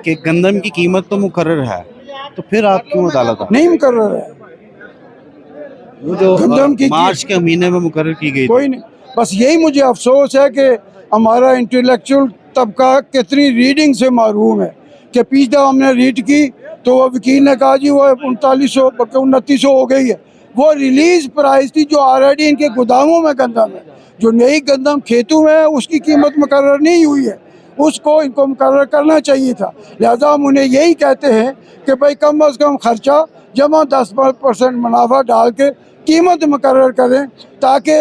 कि गंदम की कीमत तो मुकर्रर है, तो फिर आप क्यों अदालत नहीं मुकर्रर है, वो जो गंदम की मार्च के महीने में मुकर्रर की गई कोई नहीं। बस यही मुझे अफसोस है कि हमारा इंटेलेक्चुअल तबका कितनी रीडिंग से महरूम है कि पिछले हमने रीड की तो वो वकील ने कहा जी वो 2900 हो गई है। वो रिलीज प्राइस थी जो ऑलरेडी इनके गोदामों में गंदम है, जो नई गंदम खेतों में है उसकी कीमत मुकर्रर नहीं हुई है, उसको इनको मुकर्रर करना चाहिए था। लिहाजा हम उन्हें यही कहते हैं कि भाई कम अज़ कम खर्चा जमा 10% मुनाफा डाल के कीमत मुकर्रर करें ताकि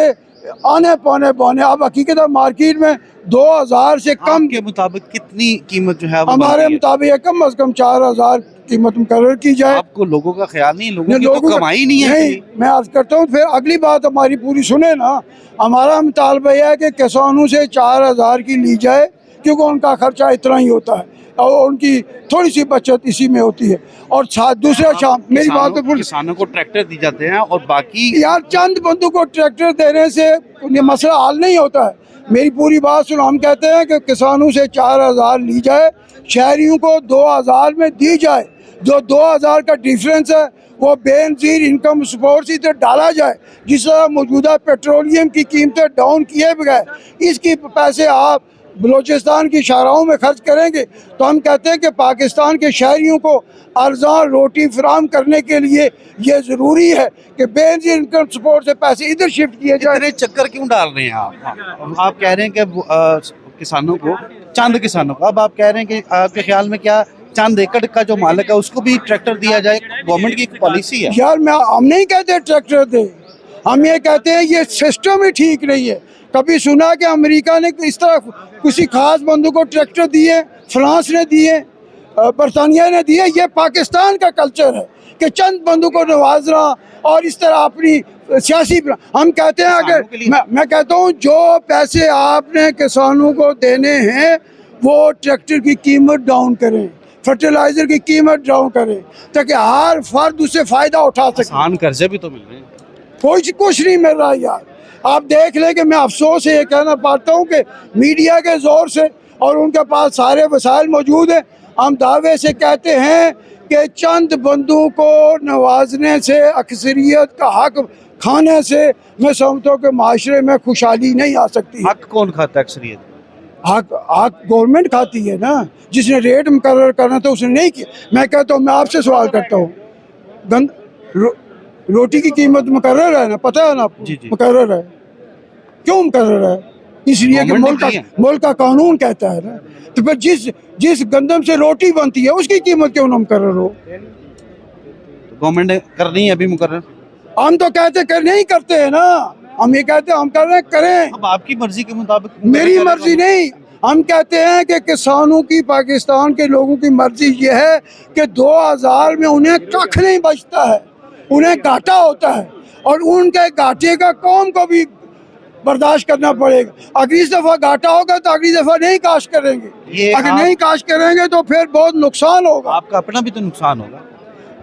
आने पौने बौने। अब हकीकत मार्केट में 2000 से कम के मुताबिक कितनी कीमत जो है वो हमारे बनती है? मुताबिक कम अज़ कम 4000 कीमत मुकर्रर की जाए। आपको लोगों का ख्याल नहीं, लोगों की लोगों तो का- कमाई नहीं है नहीं, इतनी। मैं अर्ज करता हूँ फिर अगली बात हमारी पूरी सुने ना। हमारा मुतालबा यह है कि किसानों से 4000 की ली जाए क्योंकि उनका खर्चा इतना ही होता है और उनकी थोड़ी सी बचत इसी में होती है। और दूसरा शाम मेरी बात तो किसानों को ट्रैक्टर दी जाते हैं और बाकी यार चंद बंदों को ट्रैक्टर देने से ये मसला हल नहीं होता है। मेरी पूरी बात सुनो, हम कहते हैं कि किसानों से 4000 ली जाए, शहरियों को 2000 में दी जाए, जो 2000 का डिफरेंस है वो बेनजीर इनकम सपोर्ट से इधर डाला जाए। जिस तरह मौजूदा पेट्रोलियम की कीमतें डाउन किए बगैर इसकी पैसे आप बलूचिस्तान की शाहराहों में खर्च करेंगे तो हम कहते हैं कि पाकिस्तान के शहरियों को अर्जान रोटी फराम करने के लिए ये ज़रूरी है कि बेनजीर इनकम सपोर्ट से पैसे इधर शिफ्ट किए जाए। इतने चक्कर क्यों डाल रहे हैं आप कह रहे हैं कि किसानों को, चंद किसानों को, अब आप कह रहे हैं कि आपके ख्याल में क्या चंद एकड़ का जो मालिक है उसको भी ट्रैक्टर दिया जाए? गवर्नमेंट की एक पॉलिसी है यार हम नहीं कहते ट्रैक्टर दे, हम ये कहते हैं ये सिस्टम ही ठीक नहीं है। कभी सुना कि अमेरिका ने इस तरह किसी खास बंदू को ट्रैक्टर दिए, फ्रांस ने दिए, बरतानिया ने दिए? ये पाकिस्तान का कल्चर है कि चंद बंदू को नवाजना और इस तरह अपनी सियासी। हम कहते हैं अगर मैं कहता हूँ जो पैसे आपने किसानों को देने हैं वो ट्रैक्टर की कीमत डाउन करें, फर्टिलाइजर की कीमत डाउन करें ताकि हर फर्द उससे फ़ायदा उठा सके। आसान कर्जे भी तो मिल रहे हैं। कुछ नहीं मिल रहा यार। आप देख लें कि मैं अफसोस से ये कहना पाता हूँ कि मीडिया के ज़ोर से और उनके पास सारे वसाइल मौजूद हैं, हम दावे से कहते हैं कि चंद बंदों को नवाजने से, अक्सरियत का हक खाने से मैं समझता हूँ कि माशरे में खुशहाली नहीं आ सकती। हक कौन खाता है अक्सरियत? हक गवर्नमेंट खाती है ना, जिसने रेट मुकर्रर करना था उसने नहीं किया। मैं कहता हूँ, मैं आपसे सवाल करता हूँ, रोटी की कीमत मुकर्रर है ना, पता है ना आपको? जी जी। मुकर्रर है। क्यों मुकर्रर है? इसलिए कि मुल्क का कानून कहता है ना। तो फिर जिस गंदम से रोटी बनती है उसकी कीमत क्यों ना मुकर्रर हो? गवर्नमेंट ने करनी है अभी मुकर्रर। हम तो कहते कर नहीं करते हैं ना, हम ये कहते हैं हम कर रहे हैं, करें। अब आपकी मर्जी के मुताबिक। मेरी मर्जी नहीं, हम कहते हैं कि किसानों की, पाकिस्तान के लोगों की मर्जी ये है कि 2000 में उन्हें कख नहीं बचता है, उन्हें घाटा होता है और उनके घाटे का कौम को भी बर्दाश्त करना पड़ेगा। अगर इस दफ़ा घाटा होगा तो अगली दफ़ा नहीं काश करेंगे, अगर नहीं काश करेंगे तो फिर बहुत नुकसान होगा। आपका अपना भी तो नुकसान होगा।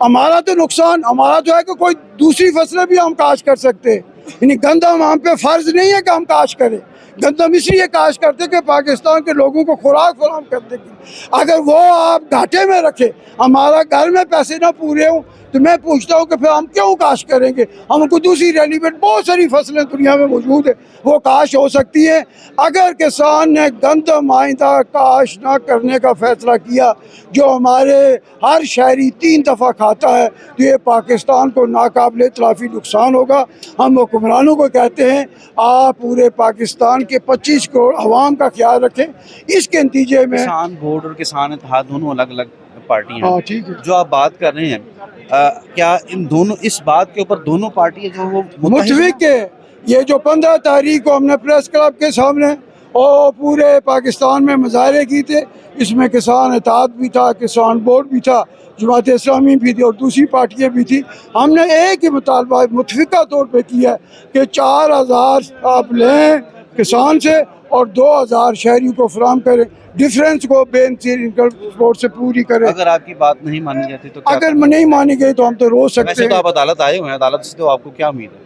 हमारा तो नुकसान, हमारा जो है कि कोई दूसरी फसलें भी हम काश कर सकते हैं, यानी गंदम हम पे फ़र्ज नहीं है कि हम काश करें। गंदम इसलिए काश करते कि पाकिस्तान के लोगों को खुराक फराहम करने की। अगर वो आप घाटे में रखे, हमारा घर में पैसे ना पूरे हों तो मैं पूछता हूँ कि फिर हम क्यों काश करेंगे? हमको दूसरी रेलिवेंट बहुत सारी फसलें दुनिया में मौजूद है, वो काश हो सकती है। अगर किसान ने गंदम आइंदा काश ना करने का फैसला किया, जो हमारे हर शहरी 3 दफ़ा खाता है, तो ये पाकिस्तान को नाकाबिले तलाफ़ी नुकसान होगा। हम हुक्मरानों को कहते हैं आप पूरे पाकिस्तान के 25 करोड़ आवाम का ख्याल रखें। इसके नतीजे में किसान बोर्ड और किसान इत्तेहाद दोनों अलग अलग पार्टियां हैं। हाँ ठीक है। जो आप बात कर रहे हैं, क्या इन दोनों, इस बात के ऊपर दोनों पार्टियां जो वो मुतफिक है? ये जो 15 तारीख को हमने प्रेस क्लब के सामने और पूरे पाकिस्तान में मुजाहरे किए थे, इसमें किसान इत्तेहाद भी था, किसान बोर्ड भी था, जमात इस्लामी भी थी और दूसरी पार्टियां भी थी। हमने एक ही मुतालबा मुतफिका तौर पे किया कि 4000 आप लें किसान से और 2000 शहरियों को फराहम करें, डिफरेंस को बेनजीर इनकम सपोर्ट से पूरी करें। अगर आपकी बात नहीं मानी जाती तो क्या अगर नहीं मानी गई तो हम तो रो सकते वैसे हैं। तो आप अदालत आए हुए हैं, अदालत से तो आपको क्या उम्मीद है?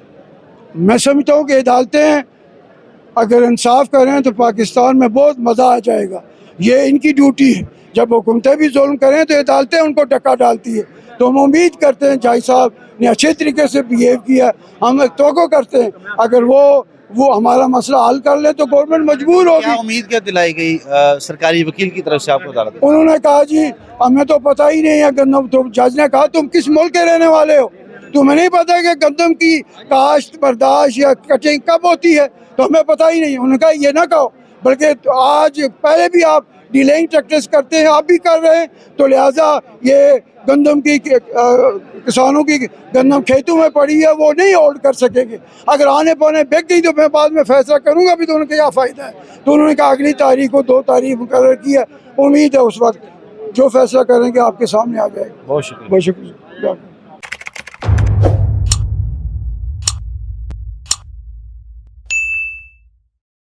मैं समझता हूँ कि अदालतें अगर इंसाफ करें तो पाकिस्तान में बहुत मज़ा आ जाएगा। ये इनकी ड्यूटी है। जब हुकूमतें भी जुल्म करें तो अदालतें उनको टक्का डालती है। तो हम उम्मीद करते हैं जाहिद साहब ने अच्छे तरीके से बिहेव किया, हम तवक्को करते हैं अगर वो हमारा मसला हल कर ले तो गवर्नमेंट मजबूर क्या होगी। उम्मीद क्या दिलाई गई सरकारी वकील की तरफ से आपको अदालत में? उन्होंने कहा जी हमें तो पता ही नहीं है गंदम, तो जज ने कहा तुम किस मुल्क के रहने वाले हो, तुम्हें नहीं पता कि गंदम की काश्त बर्दाश्त या कटिंग कब होती है, तो हमें पता ही नहीं। उन्होंने कहा ये ना कहो, बल्कि तो आज पहले भी आप डिलेइंग प्रैक्टिस करते हैं, आप भी कर रहे हैं, तो लिहाजा ये गंदम की किसानों की गंदम खेतों में पड़ी है, वो नहीं होल्ड कर सकेंगे। अगर आने पौने बिक गई तो मैं बाद में फैसला करूंगा भी, तो उन्होंने क्या फ़ायदा है। तो उन्होंने कहा अगली तारीख को 2 तारीख मुकर्रर की है, उम्मीद है उस वक्त जो फैसला करेंगे आपके सामने आ जाएगा। बहुत शुक्रिया। बहुत शुक्रिया।